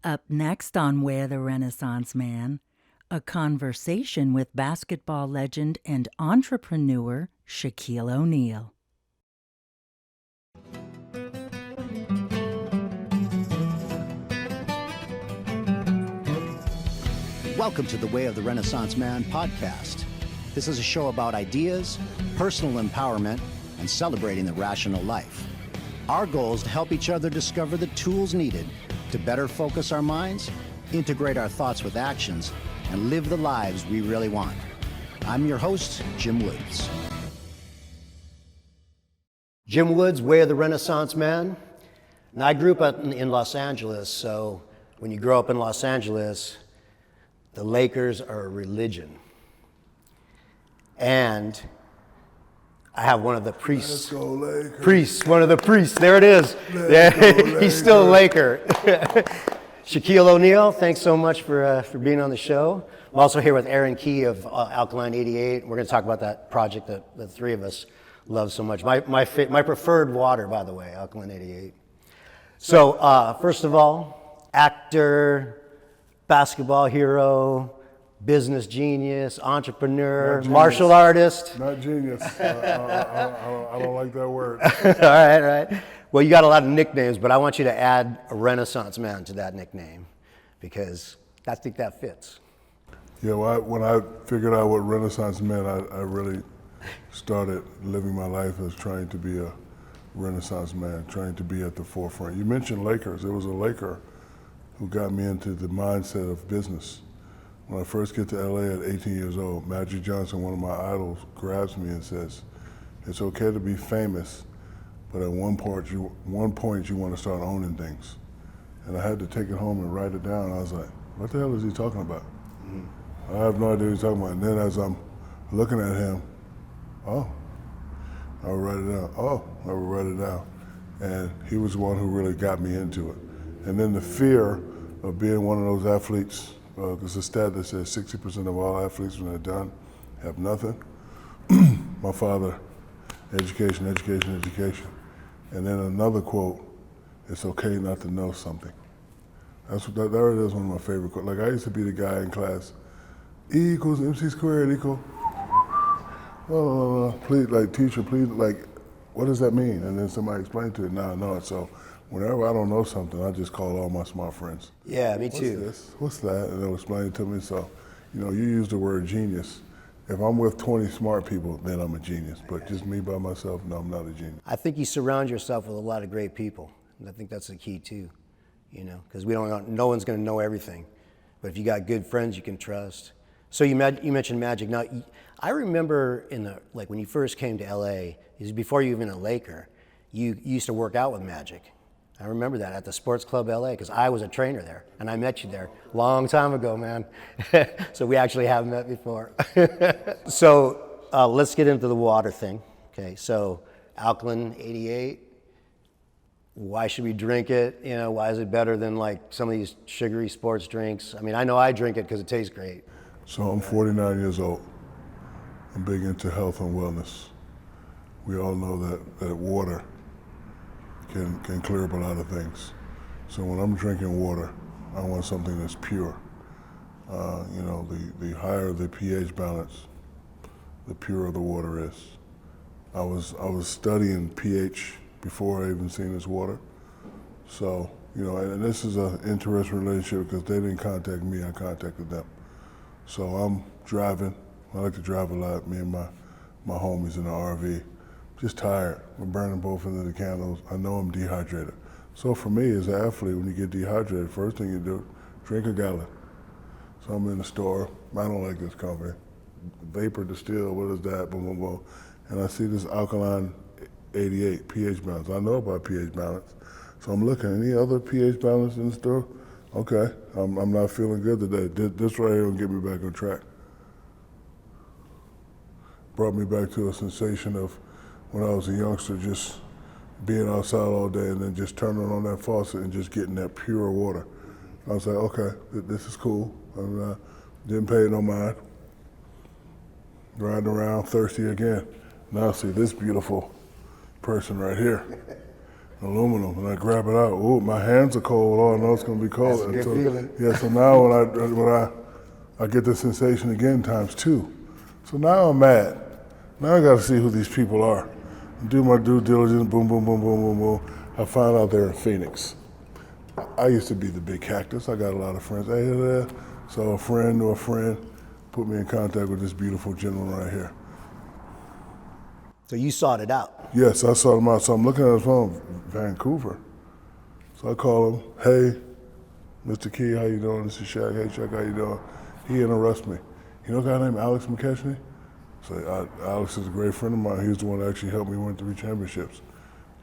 Up next on Where the Renaissance Man, a conversation with basketball legend and entrepreneur Shaquille O'Neal. Welcome to the Way of the Renaissance Man podcast. This is a show about ideas, personal empowerment, and celebrating the rational life. Our goal is to help each other discover the tools needed to better focus our minds, integrate our thoughts with actions, and live the lives we really want. I'm your host, Jim Woods. Jim Woods, Way of the Renaissance Man. Now, I grew up in Los Angeles, so when you grow up in Los Angeles, the Lakers are a religion. And I have one of the priests. Let's go Lakers. One of the priests. There it is. Yeah, he's still a Laker. Shaquille O'Neal, thanks so much for being on the show. I'm also here with Aaron Key of Alkaline 88. We're going to talk about that project that the three of us love so much. My preferred water, by the way, Alkaline 88. So first of all, actor, basketball hero, business genius, entrepreneur, martial artist. Not genius. I don't like that word. All right. Well, you got a lot of nicknames, but I want you to add a Renaissance Man to that nickname because I think that fits. Yeah, well, when I figured out what Renaissance meant, I really started living my life as trying to be a Renaissance man, trying to be at the forefront. You mentioned Lakers. There was a Laker who got me into the mindset of business. When I first get to LA at 18 years old, Magic Johnson, one of my idols, grabs me and says, "It's okay to be famous, but at one point you want to start owning things." And I had to take it home and write it down. I was like, what the hell is he talking about? I have no idea what he's talking about. And then as I'm looking at him, I would write it down. I would write it down. And he was the one who really got me into it. And then the fear of being one of those athletes, there's a stat that says 60% of all athletes when they're done have nothing. My father, education. And then another quote, it's okay not to know something. That is one of my favorite quotes. Like I used to be the guy in class, E equals MC squared equal, please, like teacher, please, like, what does that mean? And then somebody explained to it, now I know it. So whenever I don't know something, I just call all my smart friends. Yeah, me too. What's this? What's that? And they'll explain it to me. So, you use the word genius. If I'm with 20 smart people, then I'm a genius. But just me by myself, no, I'm not a genius. I think you surround yourself with a lot of great people. And I think that's the key too, because no one's going to know everything. But if you got good friends you can trust. So you mentioned Magic. Now, I remember when you first came to LA, before you even a Laker, you used to work out with Magic. I remember that at the Sports Club LA because I was a trainer there and I met you there a long time ago, man. So we actually haven't met before. So let's get into the water thing. Okay, so Alkaline 88, why should we drink it? Why is it better than like some of these sugary sports drinks? I mean, I know I drink it because it tastes great. So I'm 49 years old. I'm big into health and wellness. We all know that water can clear up a lot of things. So when I'm drinking water, I want something that's pure. The higher the pH balance, the purer the water is. I was studying pH before I even seen this water. So, and this is an interesting relationship because they didn't contact me, I contacted them. So I'm driving. I like to drive a lot, me and my homies in the RV. Just tired. We're burning both ends of the candles. I know I'm dehydrated. So for me as an athlete, when you get dehydrated, first thing you do, drink a gallon. So I'm in the store. I don't like this company. Vapor Distill, what is that? Boom, boom, boom. And I see this Alkaline 88 pH balance. I know about pH balance. So I'm looking, any other pH balance in the store? Okay, I'm not feeling good today. This right here will get me back on track. Brought me back to a sensation of when I was a youngster, just being outside all day and then just turning on that faucet and just getting that pure water. I was like, okay, this is cool. I didn't pay no mind. Riding around thirsty again. Now I see this beautiful person right here. aluminum, and I grab it out. Ooh, my hands are cold. Oh, I know it's gonna be cold. That's a good feeling. Yeah, so now when I get the sensation again times 2. So now I'm mad. Now I gotta see who these people are. Do my due diligence, boom, boom, boom, boom, boom, boom. I find out they're in Phoenix. I used to be the big cactus. I got a lot of friends. Hey, there. So a friend or a friend put me in contact with this beautiful gentleman right here. So you sought it out. Yes, I sought him out. So I'm looking at his phone, Vancouver. So I call him, hey, Mr. Key, how you doing? This is Shaq. Hey, Shaq, how you doing? He interrupts me. You know a guy named Alex McKechnie? So Alex is a great friend of mine. He's the one that actually helped me win 3 championships.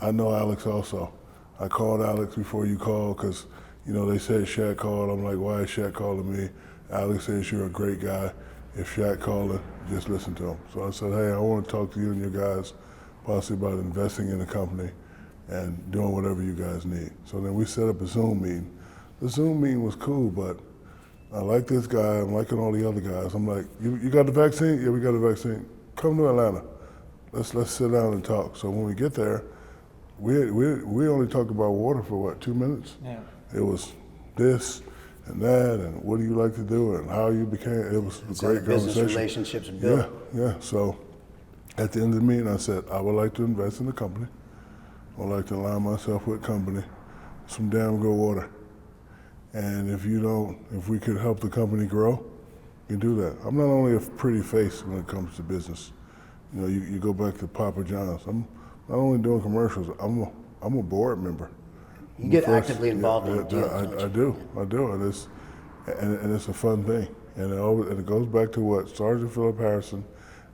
I know Alex also. I called Alex before you called because, you know, they said Shaq called. I'm like, why is Shaq calling me? Alex says you're a great guy. If Shaq calling, just listen to him. So I said, hey, I want to talk to you and your guys possibly about investing in the company and doing whatever you guys need. So then we set up a Zoom meeting. The Zoom meeting was cool, but I like this guy. I'm liking all the other guys. I'm like, you got the vaccine? Yeah, we got the vaccine. Come to Atlanta. Let's sit down and talk. So when we get there, we only talked about water for what, 2 minutes? Yeah. It was this and that, and what do you like to do, and how you became. It was a great business conversation. relationships built. Yeah. So at the end of the meeting, I said I would like to invest in the company. I would like to align myself with a company, some damn good water. And if we could help the company grow, you can do that. I'm not only a pretty face when it comes to business. You know, you go back to Papa John's. I'm not only doing commercials. I'm a board member. You get actively involved in the deal. I do, and it's a fun thing. And it goes back to what Sergeant Philip Harrison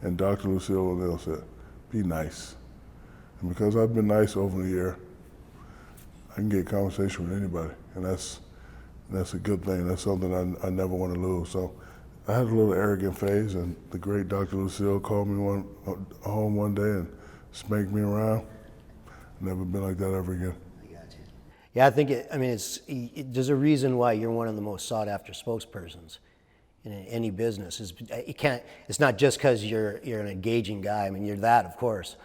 and Dr. Lucille O'Neal said: be nice. And because I've been nice over the year, I can get conversation with anybody, and that's a good thing. That's something I never want to lose. So I had a little arrogant phase, and the great Dr. Lucille called me home one day and spanked me around. Never been like that ever again. Yeah, I think there's a reason why you're one of the most sought after spokespersons in any business. It's not just because you're an engaging guy. I mean, you're that, of course,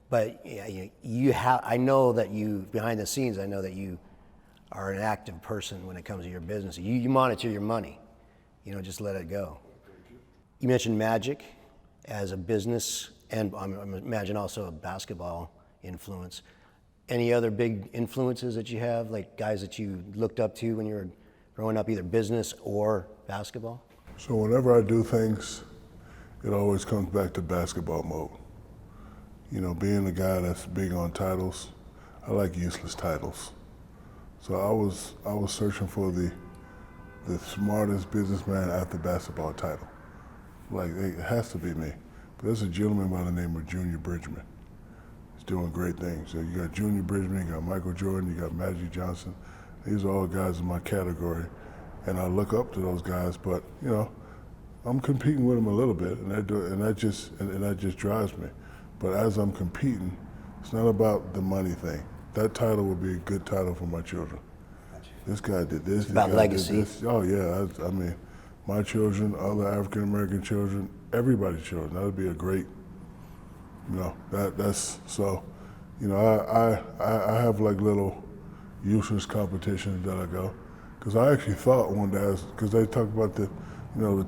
but I know that you, behind the scenes, I know that you are an active person when it comes to your business. You monitor your money. You don't just let it go. You mentioned Magic as a business, and I imagine also a basketball influence. Any other big influences that you have, like guys that you looked up to when you were growing up, either business or basketball? So whenever I do things, it always comes back to basketball mode. You know, being the guy that's big on titles, I like useless titles. So I was searching for the smartest businessman after basketball title. Like, it has to be me. But there's a gentleman by the name of Junior Bridgman. He's doing great things. So you got Junior Bridgman, you got Michael Jordan, you got Magic Johnson. These are all guys in my category, and I look up to those guys. But you know, I'm competing with them a little bit, and that just drives me. But as I'm competing, it's not about the money thing. That title would be a good title for my children. This guy did this. It's about legacy. Oh yeah, I mean, my children, other African American children, everybody's children. That would be a great. You know, that's so. You know, I have like little useless competitions that I go, because I actually thought one day, because they talk about the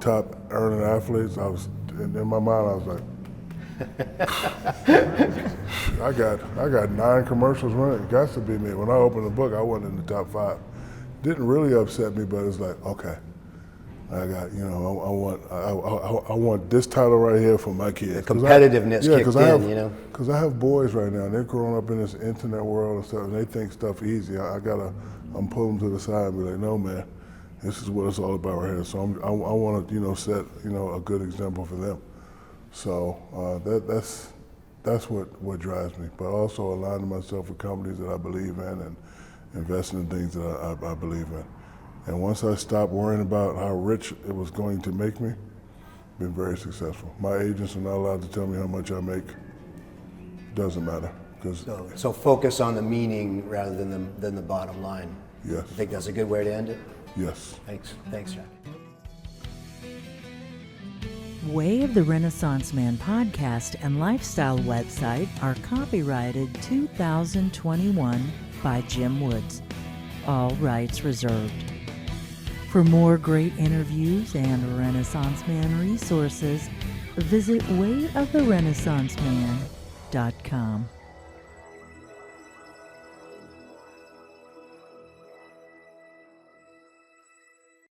top earning athletes. I was in my mind, I was like. I got 9 commercials running. It got to be me. When I opened the book, I wasn't in the top 5. Didn't really upset me, but it's like, okay, I got, I want this title right here for my kids. The competitiveness kicked in, Because I have boys right now, and they're growing up in this internet world and stuff, and they think stuff easy. I'm pulling them to the side and be like, no, man, this is what it's all about right here. So I want to, set, a good example for them. So that's what drives me, but also aligning myself with companies that I believe in and investing in things that I believe in. And once I stopped worrying about how rich it was going to make me, been very successful. My agents are not allowed to tell me how much I make. Doesn't matter. So focus on the meaning rather than the bottom line. Yes. I think that's a good way to end it. Yes. Thanks, Jack. Way of the Renaissance Man podcast and lifestyle website are copyrighted 2021 by Jim Woods. All rights reserved. For more great interviews and Renaissance Man resources, visit wayoftherenaissanceman.com.